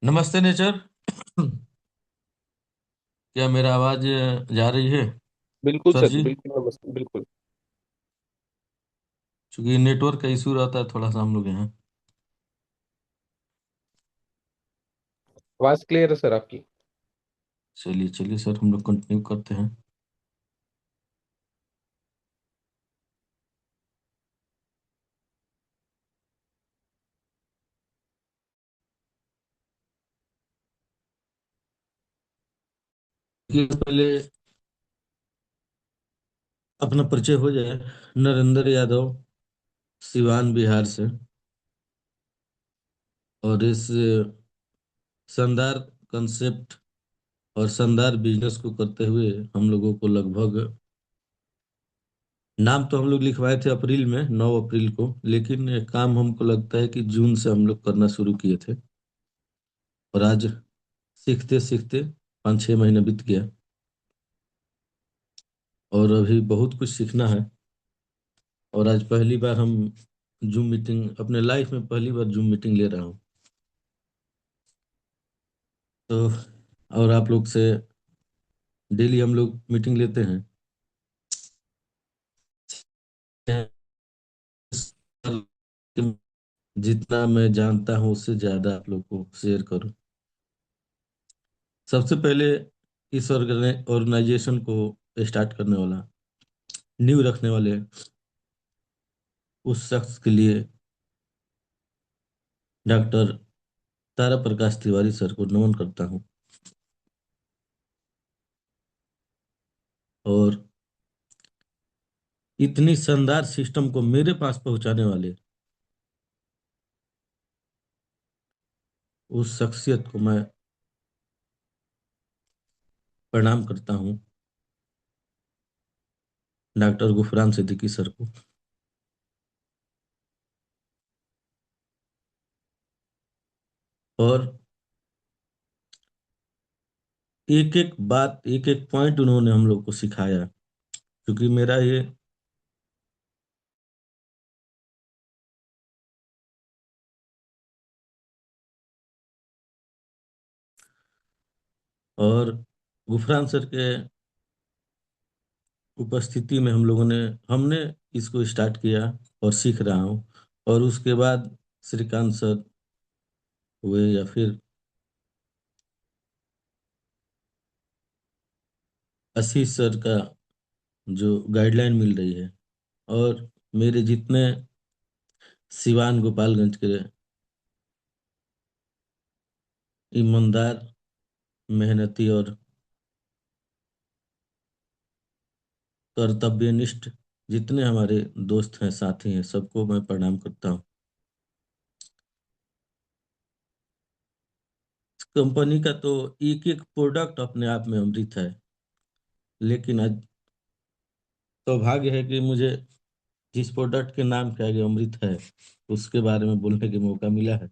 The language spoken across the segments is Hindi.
नमस्ते नेचर। क्या मेरा आवाज जा रही है बिल्कुल सर सर जी, जी? बिल्कुल नमस्ते, बिल्कुल। क्योंकि नेटवर्क का इशू रहता है थोड़ा सा हम लोग यहाँ। आवाज क्लियर है सर आपकी। चलिए चलिए सर, हम लोग कंटिन्यू करते हैं। कि पहले अपना परिचय हो जाए। नरेंद्र यादव, सिवान बिहार से। और इस शानदार कंसेप्ट और शानदार बिजनेस को करते हुए हम लोगों को लगभग, नाम तो हम लोग लिखवाए थे अप्रैल में, 9 अप्रैल को, लेकिन ये काम हमको लगता है कि जून से हम लोग करना शुरू किए थे। और आज सीखते सीखते 5-6 महीने बीत गया। और अभी बहुत कुछ सीखना है। और आज पहली बार हम जूम मीटिंग, अपने लाइफ में पहली बार जूम मीटिंग ले रहा हूँ। तो और आप लोग से डेली हम लोग मीटिंग लेते हैं। जितना मैं जानता हूँ उससे ज्यादा आप लोग को शेयर करूँ। सबसे पहले इस ऑर्गेनाइजेशन को स्टार्ट करने वाला, नींव रखने वाले उस शख्स के लिए डॉक्टर तारा प्रकाश तिवारी सर को नमन करता हूँ। और इतनी शानदार सिस्टम को मेरे पास पहुंचाने वाले उस शख्सियत को मैं प्रणाम करता हूँ, डॉक्टर गुफरान सिद्दीकी सर को। और एक एक बात, एक एक पॉइंट उन्होंने हम लोग को सिखाया। क्योंकि मेरा ये, और गुफरान सर के उपस्थिति में हम लोगों ने, हमने इसको स्टार्ट किया और सीख रहा हूँ। और उसके बाद श्रीकांत सर हुए, या फिर आशीष सर का जो गाइडलाइन मिल रही है, और मेरे जितने सिवान गोपालगंज के ईमानदार, मेहनती और कर्तव्यनिष्ठ जितने हमारे दोस्त हैं, साथी हैं, सबको मैं प्रणाम करता हूँ। कंपनी का तो एक एक प्रोडक्ट अपने आप में अमृत है। लेकिन आज सौभाग्य है कि मुझे जिस प्रोडक्ट के नाम के आगे अमृत है उसके बारे में बोलने का मौका मिला है।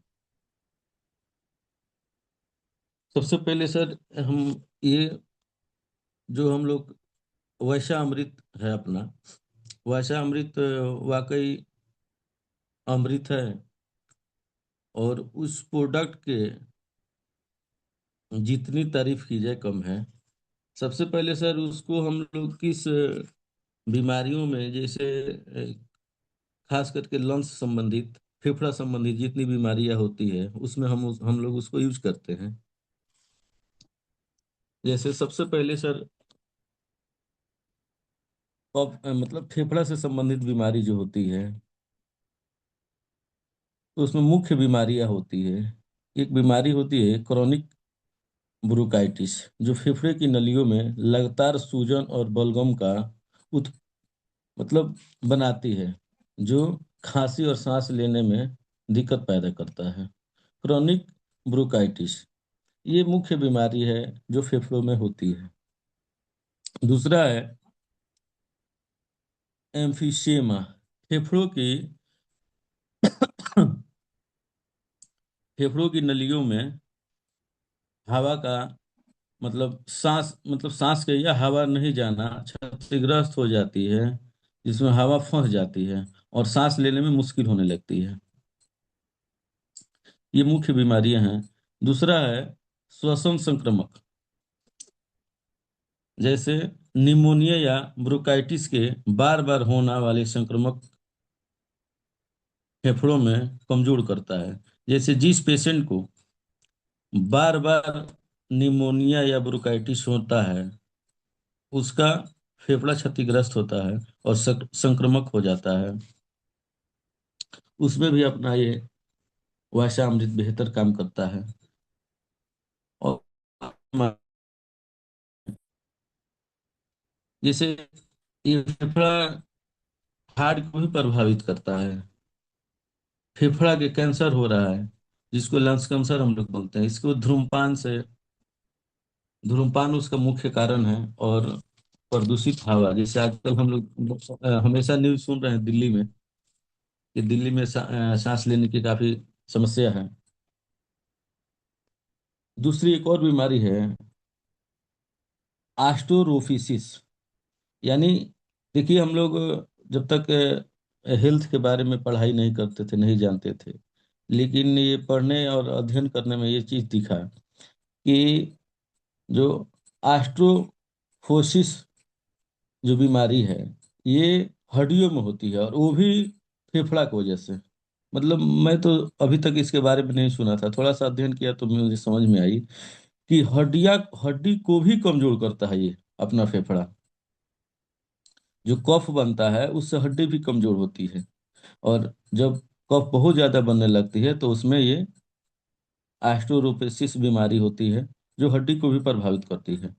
सबसे पहले सर, हम ये जो हम लोग वैशा अमृत है अपना, वैशा अमृत वाकई अमृत है। और उस प्रोडक्ट के जितनी तारीफ की जाए कम है। सबसे पहले सर, उसको हम लोग किस बीमारियों में, जैसे खास करके लंग्स संबंधित, फेफड़ा संबंधित जितनी बीमारियां होती है उसमें हम लोग उसको यूज करते हैं। जैसे सबसे पहले सर, मतलब फेफड़ा से संबंधित बीमारी जो होती है, तो उसमें मुख्य बीमारियां होती है। एक बीमारी होती है क्रॉनिक ब्रोंकाइटिस, जो फेफड़े की नलियों में लगातार सूजन और बलगम का उत मतलब बनाती है, जो खांसी और सांस लेने में दिक्कत पैदा करता है। क्रॉनिक ब्रोंकाइटिस ये मुख्य बीमारी है जो फेफड़ों में होती है। दूसरा है एम्फीसेमा। फेफड़ों की फेफड़ों की नलियों में हवा का, मतलब सांस के या हवा नहीं जाना, क्षतिग्रस्त हो जाती है, जिसमें हवा फंस जाती है और सांस लेने में मुश्किल होने लगती है। ये मुख्य बीमारियां हैं दूसरा है श्वसन संक्रमक, जैसे निमोनिया या ब्रोंकाइटिस के बार बार होने वाले संक्रमक फेफड़ों में कमजोर करता है। जैसे जिस पेशेंट को बार बार निमोनिया या ब्रोंकाइटिस होता है, उसका फेफड़ा क्षतिग्रस्त होता है और संक्रामक हो जाता है। उसमें भी अपना ये वाषामृत बेहतर काम करता है। और जैसे ये फेफड़ा हार्ट को भी प्रभावित करता है। फेफड़ा के कैंसर हो रहा है, जिसको लंग्स कैंसर हम लोग बोलते हैं, इसको धूम्रपान उसका मुख्य कारण है। और प्रदूषित हवा, जैसे आजकल हम लोग हमेशा न्यूज सुन रहे हैं दिल्ली में, कि दिल्ली में सांस लेने की काफी समस्या है। दूसरी एक और बीमारी है, आस्ट्रोरोफिसिस। यानी देखिए, हम लोग जब तक हेल्थ के बारे में पढ़ाई नहीं करते थे, नहीं जानते थे, लेकिन ये पढ़ने और अध्ययन करने में ये चीज दिखा कि जो आस्ट्रोफोसिस जो बीमारी है, ये हड्डियों में होती है, और वो भी फेफड़ा की वजह से। मतलब मैं तो अभी तक इसके बारे में नहीं सुना था, थोड़ा सा अध्ययन किया तो मुझे समझ में आई कि हड्डी को भी कमजोर करता है ये अपना फेफड़ा। जो कफ बनता है उससे हड्डी भी कमजोर होती है, और जब कफ बहुत ज्यादा बनने लगती है तो उसमें ये ऑस्टियोरोसिस बीमारी होती है, जो हड्डी को भी प्रभावित करती है।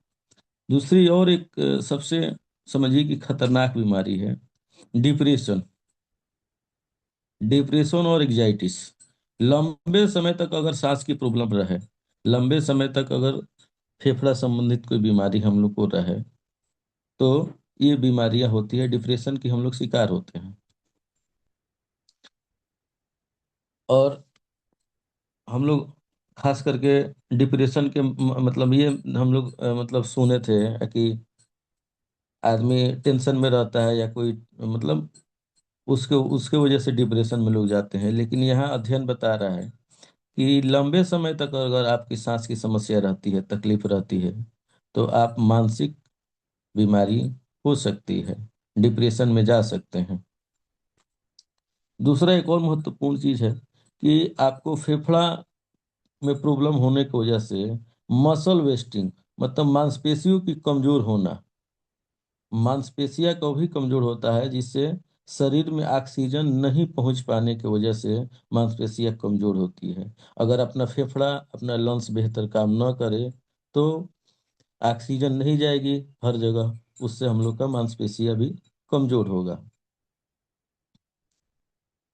दूसरी और एक सबसे समझिए कि खतरनाक बीमारी है, डिप्रेशन। डिप्रेशन और एग्जाइटिस, लंबे समय तक अगर सांस की प्रॉब्लम रहे, लंबे समय तक अगर फेफड़ा संबंधित कोई बीमारी हम लोग को रहे, तो ये बीमारियां होती है, डिप्रेशन की हम लोग शिकार होते हैं। और हम लोग खास करके डिप्रेशन के मतलब ये हम लोग मतलब सुने थे कि आदमी टेंशन में रहता है, या कोई मतलब उसके उसके वजह से डिप्रेशन में लोग जाते हैं। लेकिन यहाँ अध्ययन बता रहा है कि लंबे समय तक अगर आपकी सांस की समस्या रहती है, तकलीफ रहती है, तो आप मानसिक बीमारी हो सकती है, डिप्रेशन में जा सकते हैं। दूसरा एक और महत्वपूर्ण चीज है कि आपको फेफड़ा में प्रॉब्लम होने की वजह से मसल वेस्टिंग, मतलब मांसपेशियों की कमजोर होना, मांसपेशियां का भी कमजोर होता है, जिससे शरीर में ऑक्सीजन नहीं पहुंच पाने की वजह से मांसपेशियां कमजोर होती है। अगर अपना फेफड़ा, अपना लंग्स बेहतर काम न करे, तो ऑक्सीजन नहीं जाएगी हर जगह, उससे हम लोग का मांसपेशियां भी कमजोर होगा।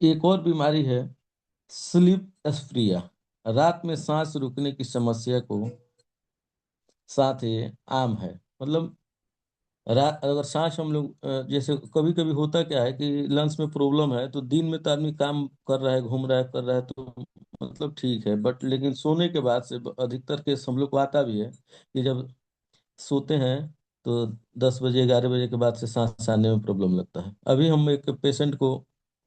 एक और बीमारी है स्लीप एस्प्रिया, रात में सांस रुकने की समस्या को साथ ये आम है। मतलब रात अगर सांस हम लोग जैसे कभी कभी होता क्या है कि लंग्स में प्रॉब्लम है, तो दिन में तो आदमी काम कर रहा है, घूम रहा है, कर रहा है, तो मतलब ठीक है, बट लेकिन सोने के बाद से अधिकतर केस हम लोग को आता भी है कि जब सोते हैं तो 10 बजे 11 बजे के बाद से सांस आने में प्रॉब्लम लगता है। अभी हम एक पेशेंट को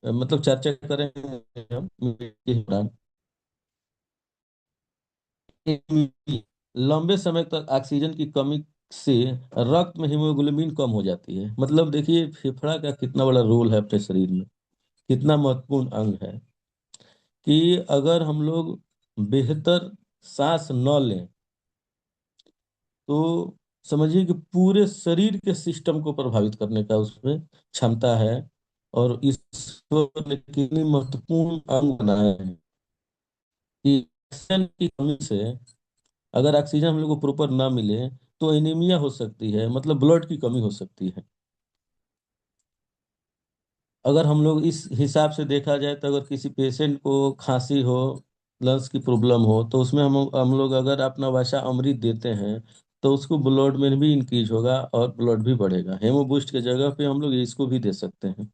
मतलब चर्चा करेंगे हम के दौरान, लंबे समय तक ऑक्सीजन की कमी से रक्त में हीमोग्लोबिन कम हो जाती है। मतलब देखिए फेफड़ा का कितना बड़ा रोल है अपने शरीर में, कितना महत्वपूर्ण अंग है, कि अगर हम लोग बेहतर सांस न लें, तो समझिए कि पूरे शरीर के सिस्टम को प्रभावित करने का उसमें क्षमता है। और ईश्वर ने कितनी महत्वपूर्ण अंग बनाए हैं कि ऑक्सीजन की कमी से, अगर ऑक्सीजन हम लोग को प्रॉपर ना मिले, तो एनीमिया हो सकती है, मतलब ब्लड की कमी हो सकती है। अगर हम लोग इस हिसाब से देखा जाए, तो अगर किसी पेशेंट को खांसी हो, लंग्स की प्रॉब्लम हो, तो उसमें हम लोग अगर अपना वैसा अमृत देते हैं, तो उसको ब्लड में भी इंक्रीज होगा और ब्लड भी बढ़ेगा। हेमो बूस्ट के जगह पे हम लोग इसको भी दे सकते हैं।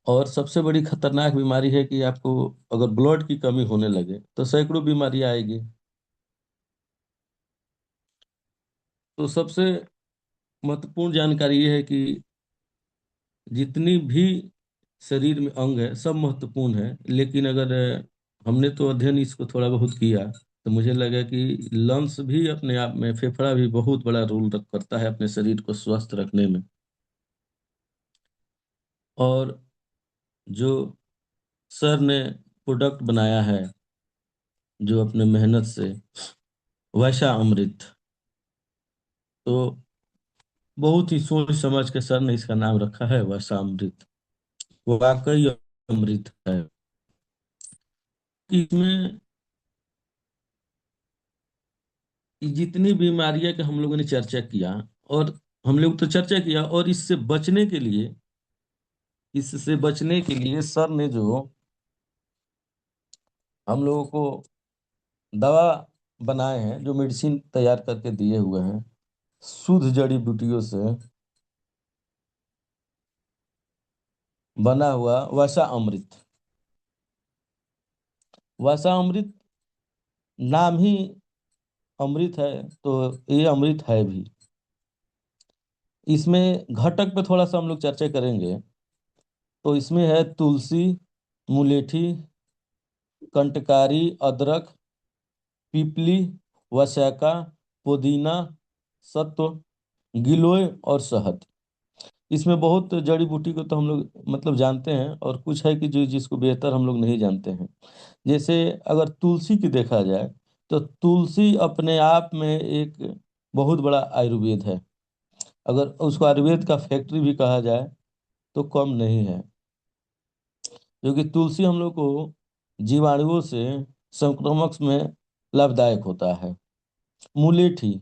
और सबसे बड़ी खतरनाक बीमारी है कि आपको अगर ब्लड की कमी होने लगे, तो सैकड़ों बीमारी आएगी। तो सबसे महत्वपूर्ण जानकारी ये है कि जितनी भी शरीर में अंग है सब महत्वपूर्ण है, लेकिन अगर हमने तो अध्ययन इसको थोड़ा बहुत किया, तो मुझे लगा कि लंग्स भी अपने आप में, फेफड़ा भी बहुत बड़ा रोल करता है अपने शरीर को स्वस्थ रखने में। और जो सर ने प्रोडक्ट बनाया है, जो अपने मेहनत से, वैसा अमृत, तो बहुत ही सोच समझ के सर ने इसका नाम रखा है वैसा अमृत। वो वाकई अमृत है। इसमें जितनी बीमारियां का हम लोगों ने चर्चा किया, और हम लोग तो चर्चा किया, और इससे बचने के लिए सर ने जो हम लोगों को दवा बनाए हैं, जो मेडिसिन तैयार करके दिए हुए हैं, शुद्ध जड़ी बूटियों से बना हुआ वैसा अमृत। वैसा अमृत नाम ही अमृत है, तो ये अमृत है भी। इसमें घटक पे थोड़ा सा हम लोग चर्चा करेंगे। तो इसमें है तुलसी, मुलेठी, कंटकारी, अदरक, पीपली, वसैका, पुदीना, सत्व, गिलोय और शहद। इसमें बहुत जड़ी बूटी को तो हम लोग मतलब जानते हैं, और कुछ है कि जो जिसको बेहतर हम लोग नहीं जानते हैं। जैसे अगर तुलसी की देखा जाए, तो तुलसी अपने आप में एक बहुत बड़ा आयुर्वेद है। अगर उसको आयुर्वेद का फैक्ट्री भी कहा जाए तो कम नहीं है। क्योंकि तुलसी हम लोग को जीवाणुओं से संक्रमण में लाभदायक होता है। मुलेठी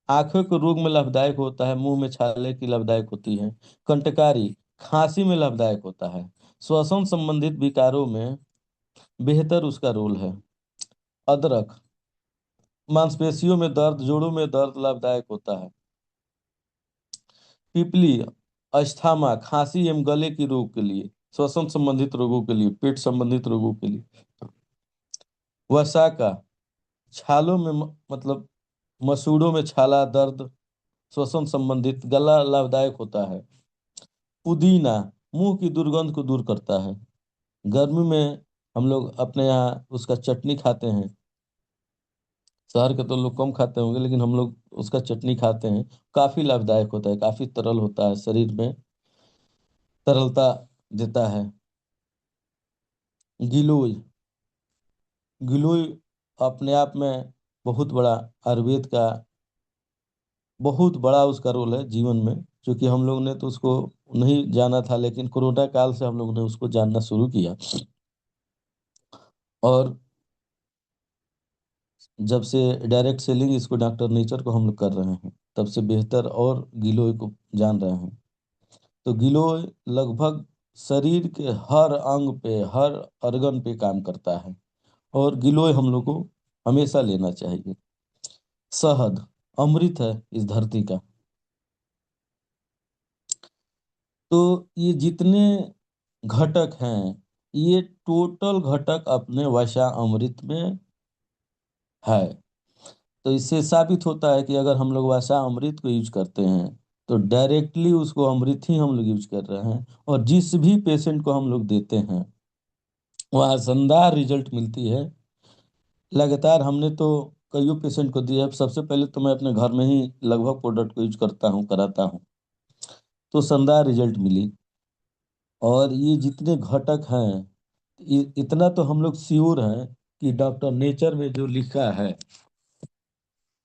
आंखों के रोग में लाभदायक होता है, मुंह में छाले की लाभदायक होती है। कंटकारी खांसी में लाभदायक होता है। श्वसन संबंधित विकारों में बेहतर उसका रोल है। अदरक मांसपेशियों में दर्द, जोड़ों में दर्द, लाभदायक होता है। पीपली अस्थमा, खांसी एवं गले की रोग के लिए, श्वसन संबंधित रोगों के लिए, पेट संबंधित रोगों के लिए। वसाका छालों में मतलब मसूड़ों में छाला, दर्द, श्वसन संबंधित, गला लाभदायक होता है। पुदीना मुंह की दुर्गंध को दूर करता है। गर्मी में हम लोग अपने यहाँ उसका चटनी खाते हैं। शहर के तो लोग कम खाते होंगे, लेकिन हम लोग उसका चटनी खाते हैं। काफी लाभदायक होता है, काफी तरल होता है, शरीर में तरलता देता है। गिलोय गिलोय अपने आप में बहुत बड़ा आयुर्वेद का बहुत बड़ा उसका रोल है जीवन में। क्योंकि हम लोग ने तो उसको नहीं जाना था, लेकिन कोरोना काल से हम लोग ने उसको जानना शुरू किया। और जब से डायरेक्ट सेलिंग इसको डॉक्टर नेचर को हम लोग कर रहे हैं, तब से बेहतर और गिलोय को जान रहे हैं। तो गिलोय लगभग शरीर के हर अंग पे, हर अर्गन पे काम करता है। और गिलोय हम लोग को हमेशा लेना चाहिए। शहद अमृत है इस धरती का। तो ये जितने घटक हैं, ये टोटल घटक अपने वशा अमृत में है। तो इससे साबित होता है कि अगर हम लोग वैसा अमृत को यूज करते हैं, तो डायरेक्टली उसको अमृत ही हम लोग यूज कर रहे हैं। और जिस भी पेशेंट को हम लोग देते हैं, वहाँ शानदार रिजल्ट मिलती है। लगातार हमने तो कईयों पेशेंट को दिया है। सबसे पहले तो मैं अपने घर में ही लगभग प्रोडक्ट को यूज करता हूँ, कराता हूँ, तो शानदार रिजल्ट मिली। और ये जितने घटक हैं, इतना तो हम लोग श्योर हैं कि डॉक्टर नेचर में जो लिखा है,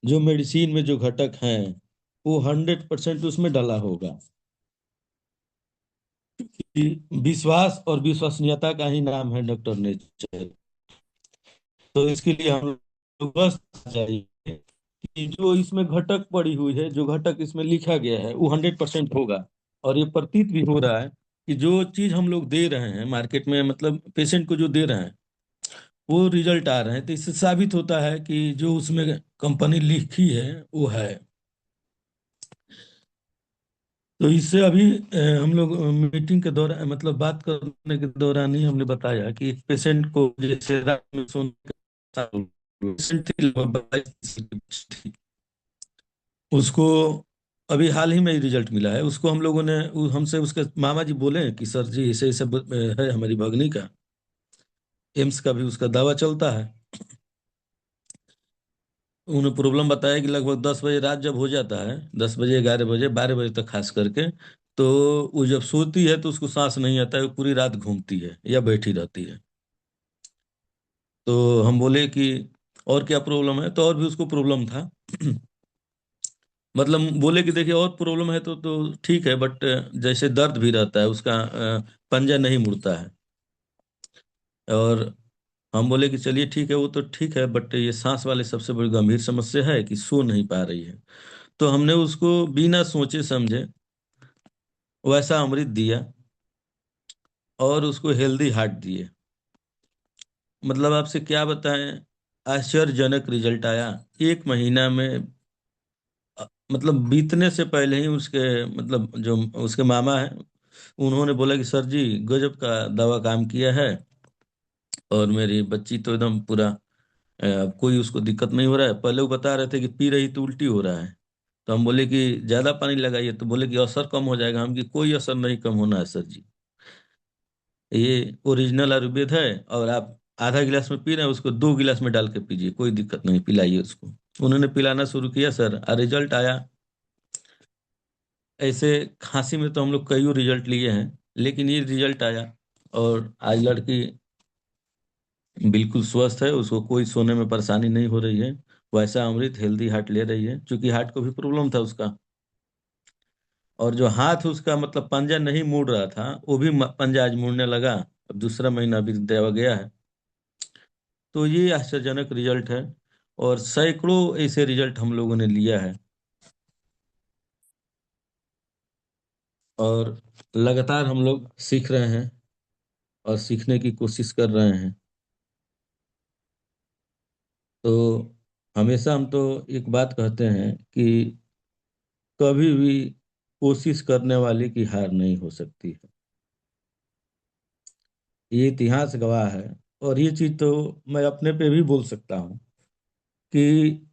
जो मेडिसिन में जो घटक हैं, वो 100% उसमें डाला होगा। कि विश्वास और विश्वसनीयता का ही नाम है डॉक्टर नेचर। तो इसके लिए हम लोग बस चाहिए कि जो इसमें घटक पड़ी हुई है, जो घटक इसमें लिखा गया है, वो 100% होगा। और ये प्रतीत भी हो रहा है कि जो चीज हम लोग दे रहे हैं मार्केट में, मतलब पेशेंट को जो दे रहे हैं, वो रिजल्ट आ रहे हैं। तो इससे साबित होता है कि जो उसमें कंपनी लिखी है वो है। तो इससे अभी हम लोग मीटिंग के दौरान, मतलब बात करने के दौरान ही हमने बताया कि एक पेशेंट को जैसे रात में सोने का पेशेंट थी, लगभग 22 की थी। उसको अभी हाल ही में ही रिजल्ट मिला है। उसको हम लोगों ने हमसे उसके मामा जी बोले कि सर जी ऐसे ऐसे है हमारी भगनी का। एम्स का भी उसका दवा चलता है। उन्हें प्रॉब्लम बताया कि लगभग 10 बजे रात जब हो जाता है, 10 बजे, 11 बजे, 12 बजे तक खास करके, तो वो जब सोती है तो उसको सांस नहीं आता है, वो पूरी रात घूमती है या बैठी रहती है। तो हम बोले कि और क्या प्रॉब्लम है, तो और भी उसको प्रॉब्लम था। मतलब बोले कि देखिए और प्रॉब्लम है तो ठीक है, बट जैसे दर्द भी रहता है उसका, पंजा नहीं मुड़ता है। और हम बोले कि चलिए ठीक है, वो तो ठीक है, बट ये सांस वाले सबसे बड़ी गंभीर समस्या है कि सो नहीं पा रही है। तो हमने उसको बिना सोचे समझे वैसा अमृत दिया और उसको हेल्दी हार्ट दिए। मतलब आपसे क्या बताएं, आश्चर्यजनक रिजल्ट आया। 1 महीना में, मतलब बीतने से पहले ही उसके, मतलब जो उसके मामा है, उन्होंने बोला कि सर जी गजब का दवा काम किया है। और मेरी बच्ची तो एकदम पूरा, कोई उसको दिक्कत नहीं हो रहा है। पहले वो बता रहे थे कि पी रही तो उल्टी हो रहा है। तो हम बोले कि ज्यादा पानी लगाइए, तो बोले कि असर कम हो जाएगा। हम कि कोई असर नहीं कम होना है सर जी, ये ओरिजिनल आयुर्वेद है। और आप आधा गिलास में पी रहे हैं, उसको 2 गिलास में डाल के पीजिए, कोई दिक्कत नहीं, पिलाइए उसको। उन्होंने पिलाना शुरू किया सर, और रिजल्ट आया। ऐसे खांसी में तो हम लोग कई रिजल्ट लिए हैं, लेकिन ये रिजल्ट आया। और आज लड़की बिल्कुल स्वस्थ है, उसको कोई सोने में परेशानी नहीं हो रही है। वैसा अमृत हेल्दी हार्ट ले रही है, क्योंकि हार्ट को भी प्रॉब्लम था उसका। और जो हाथ उसका, मतलब पंजा नहीं मुड़ रहा था, वो भी पंजा आज मुड़ने लगा। अब दूसरा महीना भी देवा गया है। तो ये आश्चर्यजनक रिजल्ट है। और सैकड़ों ऐसे रिजल्ट हम लोगों ने लिया है। और लगातार हम लोग सीख रहे हैं और सीखने की कोशिश कर रहे हैं। तो हमेशा हम तो एक बात कहते हैं कि कभी भी कोशिश करने वाले की हार नहीं हो सकती है। ये इतिहास गवाह है। और ये चीज तो मैं अपने पे भी बोल सकता हूँ कि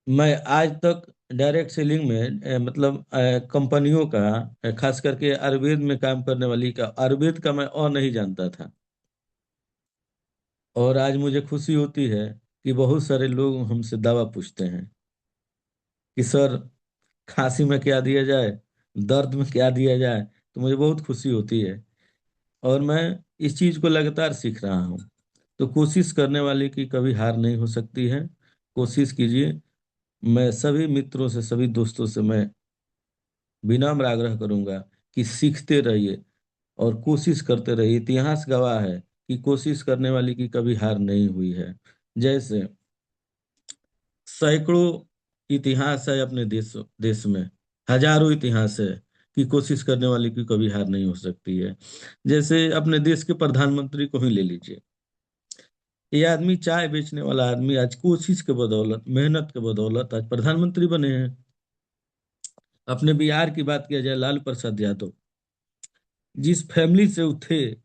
मैं आज तक डायरेक्ट सेलिंग में, मतलब कंपनियों का, खास करके आयुर्वेद में काम करने वाली का, आयुर्वेद का मैं और नहीं जानता था। और आज मुझे खुशी होती है कि बहुत सारे लोग हमसे दवा पूछते हैं कि सर खांसी में क्या दिया जाए, दर्द में क्या दिया जाए। तो मुझे बहुत खुशी होती है। और मैं इस चीज को लगातार सीख रहा हूँ। तो कोशिश करने वाले की कभी हार नहीं हो सकती है। कोशिश कीजिए। मैं सभी मित्रों से, सभी दोस्तों से मैं विनम्र आग्रह करूंगा कि सीखते रहिए और कोशिश करते रहिए। इतिहास गवाह है कि कोशिश करने वाले की कभी हार नहीं हुई है। जैसे सैकड़ों इतिहास है अपने देश देश में, हजारों इतिहास है कि कोशिश करने वाले की कभी हार नहीं हो सकती है। जैसे अपने देश के प्रधानमंत्री को ही ले लीजिए। ये आदमी, चाय बेचने वाला आदमी, आज कोशिश के बदौलत, मेहनत के बदौलत आज प्रधानमंत्री बने हैं। अपने बिहार की बात किया जाए, लालू प्रसाद यादव, जिस फैमिली से उठे,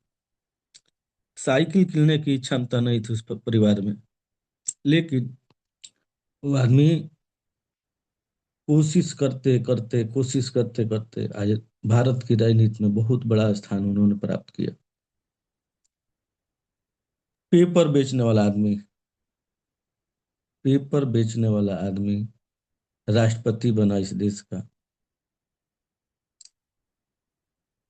साइकिल किनने की क्षमता नहीं थी उस परिवार में, लेकिन वो आदमी कोशिश करते करते, कोशिश करते करते आज भारत की राजनीति में बहुत बड़ा स्थान उन्होंने प्राप्त किया। पेपर बेचने वाला आदमी, पेपर बेचने वाला आदमी राष्ट्रपति बना इस देश का।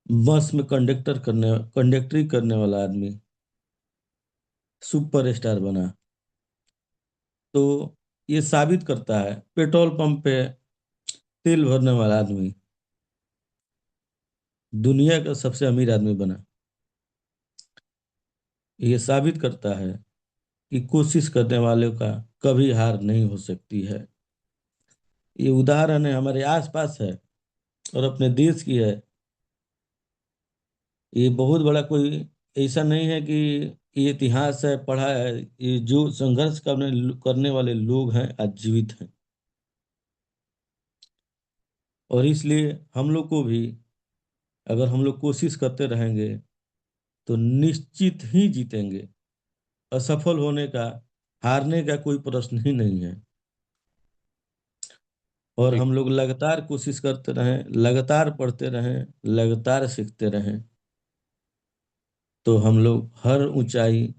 बस में कंडक्टरी करने वाला आदमी सुपर स्टार बना। तो ये साबित करता है, पेट्रोल पंप पे तेल भरने वाला आदमी दुनिया का सबसे अमीर आदमी बना। ये साबित करता है कि कोशिश करने वालों का कभी हार नहीं हो सकती है। ये उदाहरण है, हमारे आसपास है और अपने देश की है। ये बहुत बड़ा कोई ऐसा नहीं है कि ये इतिहास है, पढ़ा है। ये जो संघर्ष करने करने वाले लोग हैं आज जीवित हैं। और इसलिए हम लोग को भी, अगर हम लोग कोशिश करते रहेंगे तो निश्चित ही जीतेंगे। असफल होने का, हारने का कोई प्रश्न ही नहीं है। और जी। हम लोग लगातार कोशिश करते रहें, लगातार पढ़ते रहें, लगातार सीखते रहें। तो हम लोग हर ऊंचाई,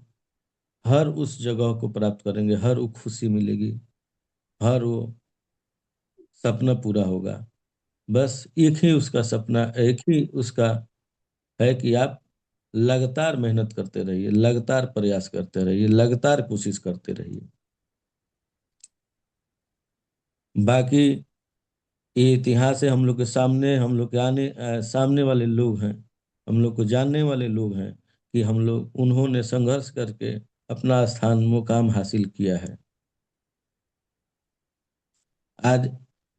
हर उस जगह को प्राप्त करेंगे, हर वो खुशी मिलेगी, हर वो सपना पूरा होगा। बस एक ही उसका सपना, एक ही उसका है कि आप लगातार मेहनत करते रहिए, लगातार प्रयास करते रहिए, लगातार कोशिश करते रहिए। बाकी ये इतिहास है हम लोग के सामने, हम लोग के सामने वाले लोग हैं, हम लोग को जानने वाले लोग हैं कि हम लोग, उन्होंने संघर्ष करके अपना स्थान मुकाम हासिल किया है। आज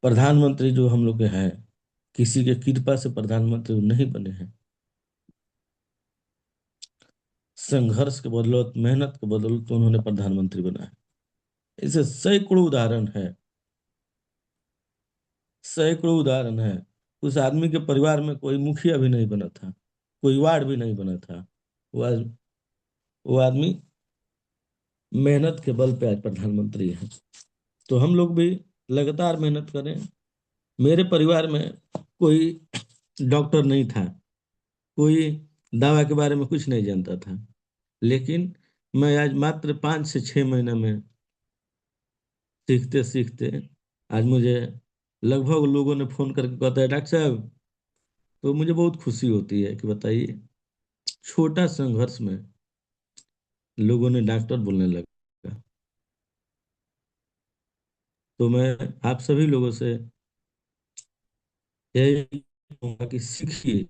प्रधानमंत्री जो हम लोग के हैं, किसी के कृपा से प्रधानमंत्री नहीं बने हैं। संघर्ष के बदौलत, मेहनत के बदौलत उन्होंने प्रधानमंत्री बना है। ऐसे सैकड़ों उदाहरण है, सैकड़ों उदाहरण है। उस आदमी के परिवार में कोई मुखिया भी नहीं बना था, कोई वार्ड भी नहीं बना था। वो आज, वो आदमी मेहनत के बल पे आज प्रधानमंत्री है। तो हम लोग भी लगातार मेहनत करें। मेरे परिवार में कोई डॉक्टर नहीं था, कोई दवा के बारे में कुछ नहीं जानता था, लेकिन मैं आज मात्र 5 से 6 महीने में सीखते सीखते, आज मुझे लगभग लोगों ने फोन करके कहता है डॉक्टर साहब। तो मुझे बहुत खुशी होती है कि बताइए, छोटा संघर्ष में लोगों ने डॉक्टर बोलने लगा। तो मैं आप सभी लोगों से यही कहूंगा कि सीखिए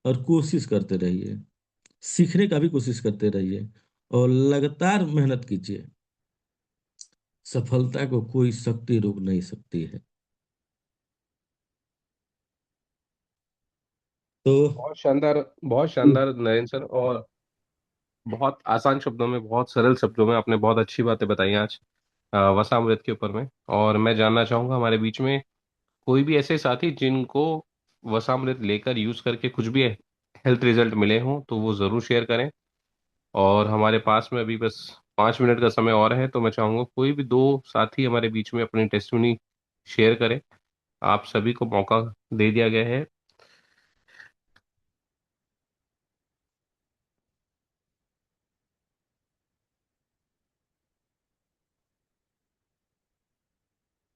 और कोशिश करते रहिए, सीखने का भी कोशिश करते रहिए और लगातार मेहनत कीजिए। सफलता को कोई शक्ति रोक नहीं सकती है। तो बहुत शानदार नरेंद्र सर। और बहुत आसान शब्दों में, बहुत सरल शब्दों में आपने बहुत अच्छी बातें बताई आज वसामृत के ऊपर में। और मैं जानना चाहूंगा, हमारे बीच में कोई भी ऐसे साथी जिनको वसामृत लेकर यूज करके कुछ भी हेल्थ रिजल्ट मिले हों तो वो जरूर शेयर करें। और हमारे पास में अभी बस 5 मिनट का समय और है, तो मैं चाहूंगा कोई भी दो साथी हमारे बीच में अपनी टेस्टिमनी शेयर करें। आप सभी को मौका दे दिया गया है।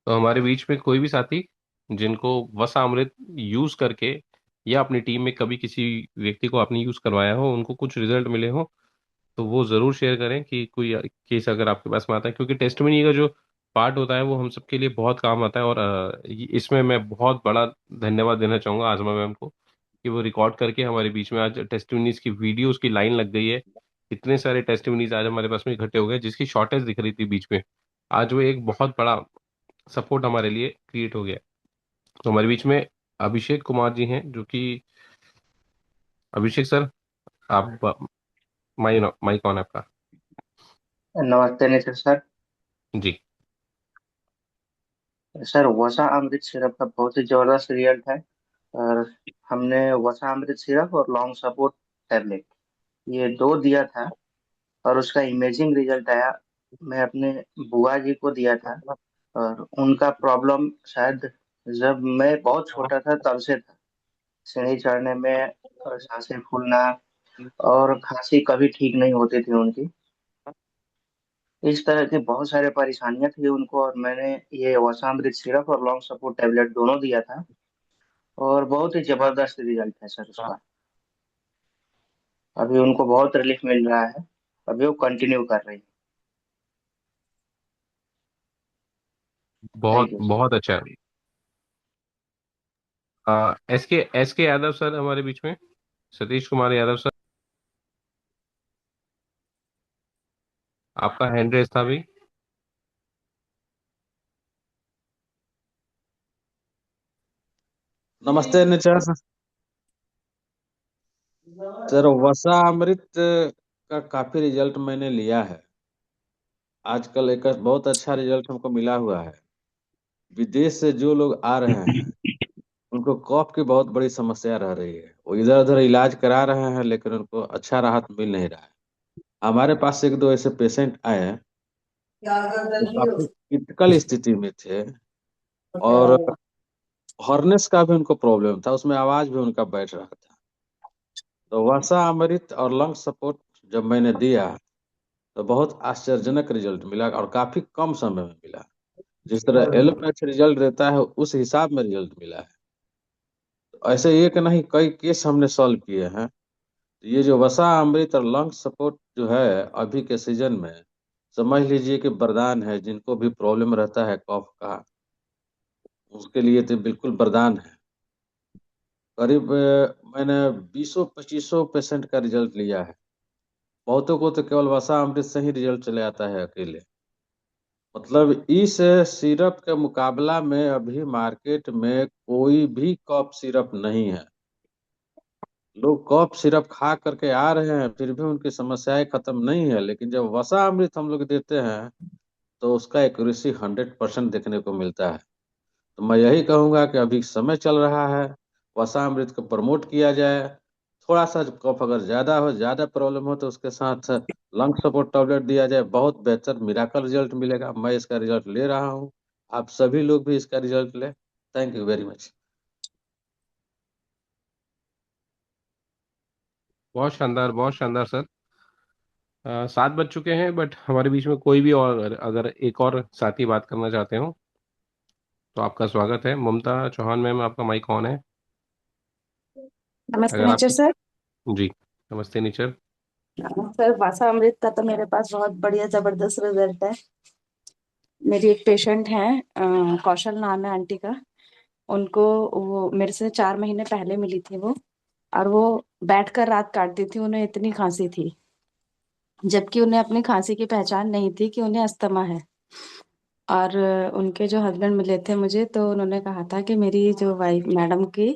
तो हमारे बीच में कोई भी साथी जिनको वसा अमृत यूज करके या अपनी टीम में कभी किसी व्यक्ति को आपने यूज करवाया हो, उनको कुछ रिजल्ट मिले हो, तो वो जरूर शेयर करें कि कोई केस अगर आपके पास में आता है। क्योंकि टेस्टमनी का जो पार्ट होता है वो हम सबके लिए बहुत काम आता है। और इसमें मैं बहुत बड़ा धन्यवाद देना चाहूंगा आजमा मैम को कि वो रिकॉर्ड करके हमारे बीच में आज टेस्टमनीज की वीडियोस की लाइन लग गई है। इतने सारे टेस्टमनीज आज हमारे पास में इकट्ठे हो गए, जिसकी शॉर्टेज दिख रही थी बीच में, आज वो एक बहुत बड़ा सपोर्ट हमारे लिए क्रिएट हो गया। तो हमारे बीच में अभिषेक कुमार जी हैं, जो कि अभिषेक सर, आप माइक ऑन है आपका। नमस्ते नितिन सर। जी। सर वसा अमृत सिरप का बहुत ही जबरदस्त रिजल्ट है। और हमने वसा अमृत सिरप और लॉन्ग सपोर्ट टैबलेट ये दो दिया था और उसका इमेजिंग रिजल्ट आया। मैं अपने बुआ जी को दिया था और उनका प्रॉब्लम शायद जब मैं बहुत छोटा था तब से था। सीढ़ी चढ़ने में और सांसें फूलना और खांसी कभी ठीक नहीं होती थी उनकी। इस तरह की बहुत सारे परेशानियां थी उनको और मैंने ये वसामृत सिरप और लॉन्ग सपोर्ट टेबलेट दोनों दिया था और बहुत ही जबरदस्त रिजल्ट है सर उसका। अभी उनको बहुत रिलीफ मिल रहा है। अभी वो कंटिन्यू कर रही है। बहुत थैंक यू सर। बहुत अच्छा। एस के यादव सर हमारे बीच में, सतीश कुमार यादव सर, आपका हैंड रेस था भी। नमस्ते निचार सर। सर वसा अमृत का काफी रिजल्ट मैंने लिया है। आजकल एक बहुत अच्छा रिजल्ट हमको मिला हुआ है। विदेश से जो लोग आ रहे हैं उनको कफ की बहुत बड़ी समस्या रह रही है। वो इधर उधर इलाज करा रहे हैं लेकिन उनको अच्छा राहत मिल नहीं रहा है। हमारे पास एक दो ऐसे पेशेंट आए हैं जो काफी क्रिटिकल स्थिति में थे और हॉर्नेस का भी उनको प्रॉब्लम था, उसमें आवाज भी उनका बैठ रहा था। तो वसा अमृत और लंग सपोर्ट जब मैंने दिया तो बहुत आश्चर्यजनक रिजल्ट मिला और काफी कम समय में मिला। जिस तरह एलोपैथ रिजल्ट देता है उस हिसाब में रिजल्ट मिला है। तो ऐसे एक नहीं कई केस हमने सॉल्व किए हैं। तो ये जो वसा अमृत और लंग सपोर्ट जो है अभी के सीजन में समझ लीजिए कि वरदान है। जिनको भी प्रॉब्लम रहता है कफ का उसके लिए तो बिल्कुल वरदान है। करीब मैंने 20-25 पेशेंट का रिजल्ट लिया है। बहुतों को तो केवल वसा अमृत से ही रिजल्ट चले आता है अकेले। मतलब इस सिरप के मुकाबला में अभी मार्केट में कोई भी कफ सिरप नहीं है। लोग कफ सिरप खा करके आ रहे हैं फिर भी उनकी समस्याएं खत्म नहीं है, लेकिन जब वसा अमृत हम लोग देते हैं तो उसका एक्यूरेसी 100% देखने को मिलता है। तो मैं यही कहूंगा कि अभी समय चल रहा है, वसा अमृत को प्रमोट किया जाए। थोड़ा सा कफ अगर ज्यादा हो, ज्यादा प्रॉब्लम हो तो उसके साथ लंग सपोर्ट टैबलेट दिया जाए। बहुत बेहतर मिराकल रिजल्ट मिलेगा। मैं इसका रिजल्ट ले रहा हूँ, आप सभी लोग भी इसका रिजल्ट लें। Thank you very much. बहुत शानदार सर। 7 बज चुके हैं, बट हमारे बीच में कोई भी और अगर एक और साथी बात करना चाहते हो तो आपका स्वागत है। ममता चौहान मैम, आपका माइक ऑन है। नमस्ते अगर नेचर आपकी, सर। जी, नमस्ते नेचर। सर वासा अमृत का तो मेरे पास बहुत बढ़िया जबरदस्त रिजल्ट है। मेरी एक पेशेंट है, कौशल नाम है आंटी का। उनको वो मेरे से 4 महीने पहले मिली थी वो। और वो बैठकर रात काटती थी, उन्हें इतनी खांसी थी। जबकि उन्हें अपनी खांसी की पहचान नहीं थी कि उन्हें अस्थमा है। और उनके जो हस्बैंड मिले थे मुझे, तो उन्होंने कहा था कि मेरी जो वाइफ मैडम की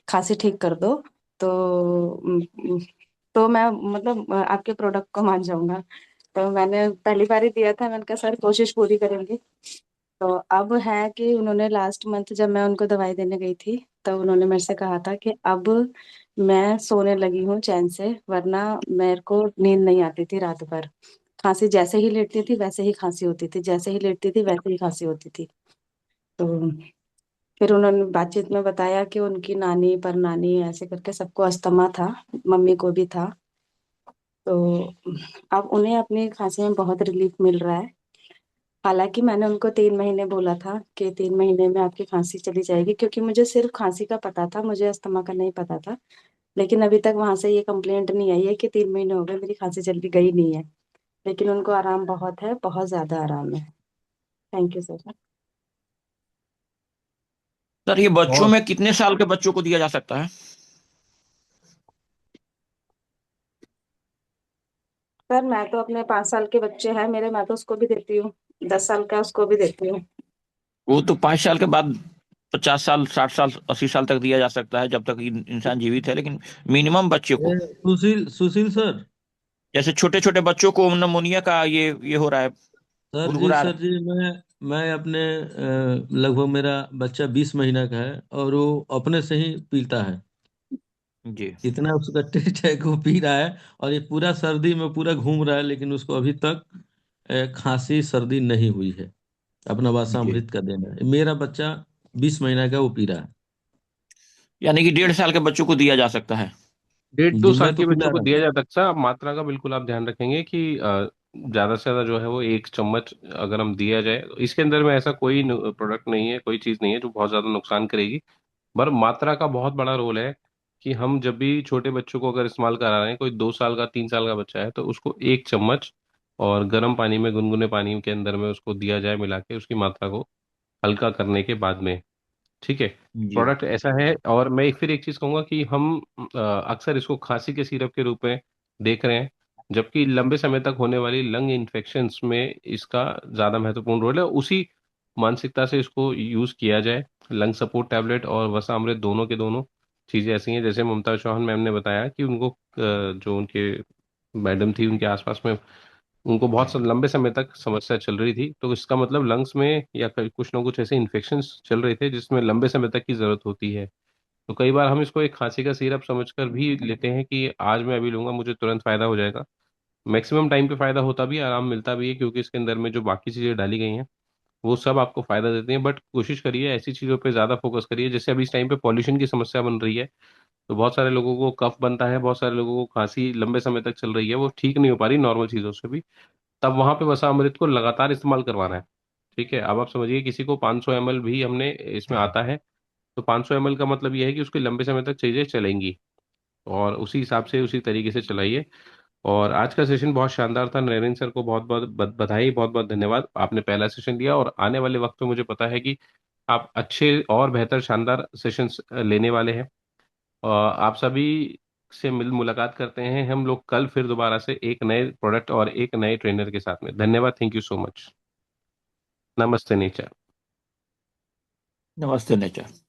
खांसी ठीक कर दो। तो उम, उम, तो मैं मतलब आपके प्रोडक्ट को मान जाऊंगा। तो मैंने पहली बार ही दिया था, मैंने कहा सर कोशिश पूरी करेंगे। तो अब है कि उन्होंने लास्ट मंथ जब मैं उनको दवाई देने गई थी, तो उन्होंने मेरे से कहा था कि अब मैं सोने लगी हूँ चैन से, वरना मेरे को नींद नहीं आती थी रात भर। खांसी जैसे ही लेटती थी वैसे ही खांसी होती थी, जैसे ही लेटती थी वैसे ही खांसी होती थी। तो फिर उन्होंने बातचीत में बताया कि उनकी नानी पर नानी ऐसे करके सबको अस्थमा था, मम्मी को भी था। तो अब उन्हें अपनी खांसी में बहुत रिलीफ मिल रहा है। हालांकि मैंने उनको 3 महीने बोला था कि 3 महीने में आपकी खांसी चली जाएगी, क्योंकि मुझे सिर्फ खांसी का पता था, मुझे अस्थमा का नहीं पता था। लेकिन अभी तक वहां से ये कंप्लेंट नहीं आई है कि 3 महीने हो गए मेरी खांसी जल्दी गई नहीं है। लेकिन उनको आराम बहुत है, बहुत ज्यादा आराम है। Thank you sir. सर ये बच्चों बहुत में कितने साल के बच्चों को दिया जा सकता है? सर मैं तो अपने 5 साल के बच्चे हैं मेरे, मैं तो उसको भी देती हूँ। 10 साल का उसको भी देती हूँ। वो तो 5 साल के बाद 50 साल, 60 साल, 80 साल तक दिया जा सकता है, जब तक इंसान जीवित है। लेकिन मिनिमम बच्चे को, सुशील सुशील सर। जैसे छोटे छोटे बच्चों को नमोनिया का ये हो रहा है, गुनगुना रहे सर जी, मैं अपने लगभग मेरा बच्चा 20 महीना का है और वो अपने से ही पीता है। हैं। जी। इतना उसका टेस्ट है कि वो पी रहा है। और ये पूरा सर्दी में पूरा घूम रहा है, लेकिन उसको अभी तक खांसी सर्दी नहीं हुई है। अपना जी, वासामृत का देना है। मेरा बच्चा 20 महीना का, वो पी रहा है। यानी कि 1.5 साल के बच्चों को दिया जा सकता है। 1.5 2 साल मैं तो के पिला बच्चों को रहा दिया हूँ। जा सकता है। मात्रा का बिल्कुल आप ध्यान रखेंगे कि ज्यादा से ज्यादा जो है वो 1 चम्मच अगर हम दिया जाए, तो इसके अंदर में ऐसा कोई प्रोडक्ट नहीं है, कोई चीज नहीं है जो बहुत ज्यादा नुकसान करेगी। पर मात्रा का बहुत बड़ा रोल है कि हम जब भी छोटे बच्चों को अगर इस्तेमाल करा रहे हैं, कोई 2 साल का 3 साल का बच्चा है, तो उसको 1 चम्मच और गर्म पानी में, गुनगुने पानी के अंदर में उसको दिया जाए मिला के, उसकी मात्रा को हल्का करने के बाद में। ठीक है। जी। प्रोडक्ट ऐसा है। और मैं फिर एक चीज कहूंगा कि हम अक्सर इसको खांसी के सिरप के रूप में देख रहे हैं, जबकि लंबे समय तक होने वाली लंग इन्फेक्शंस में इसका ज्यादा महत्वपूर्ण रोल है। उसी मानसिकता से इसको यूज किया जाए। लंग सपोर्ट टैबलेट और वसा अमृत दोनों के दोनों चीजें ऐसी हैं, जैसे ममता चौहान मैम ने बताया कि उनको जो उनके मैडम थी उनके आसपास में, उनको बहुत लंबे समय तक समस्या चल रही थी। तो इसका मतलब लंग्स में या कुछ ना कुछ ऐसे इन्फेक्शंस चल रहे थे जिसमें लंबे समय तक की जरूरत होती है। तो कई बार हम इसको एक खांसी का सिरप समझकर भी लेते हैं कि आज मैं अभी लूंगा मुझे तुरंत फायदा हो जाएगा। मैक्सिमम टाइम पे फायदा होता भी है, आराम मिलता भी है, क्योंकि इसके अंदर में जो बाकी चीजें डाली गई हैं वो सब आपको फायदा देती हैं। बट कोशिश करिए ऐसी चीजों पे ज्यादा फोकस करिए, जैसे अभी इस टाइम पे पॉल्यूशन की समस्या बन रही है। तो बहुत सारे लोगों को कफ बनता है, बहुत सारे लोगों को खांसी लंबे समय तक चल रही है, वो ठीक नहीं हो पा रही नॉर्मल चीज़ों से भी, तब वहां पे वसा अमृत को लगातार इस्तेमाल करवाना है। ठीक है, अब आप समझिए किसी को 500 ml भी हमने इसमें आता है, तो 500 ml का मतलब ये है कि उसके लंबे समय तक चीजें चलेंगी, और उसी हिसाब से उसी तरीके से चलाइए। और आज का सेशन बहुत शानदार था, नरेंद्र सर को बहुत बहुत बधाई, बहुत बहुत धन्यवाद, आपने पहला सेशन दिया, और आने वाले वक्त में मुझे पता है कि आप अच्छे और बेहतर शानदार सेशंस लेने वाले हैं। आप सभी से मिल मुलाकात करते हैं हम लोग कल फिर दोबारा से एक नए प्रोडक्ट और एक नए ट्रेनर के साथ में। धन्यवाद, थैंक यू सो मच। नमस्ते नेचर। नमस्ते नेचर।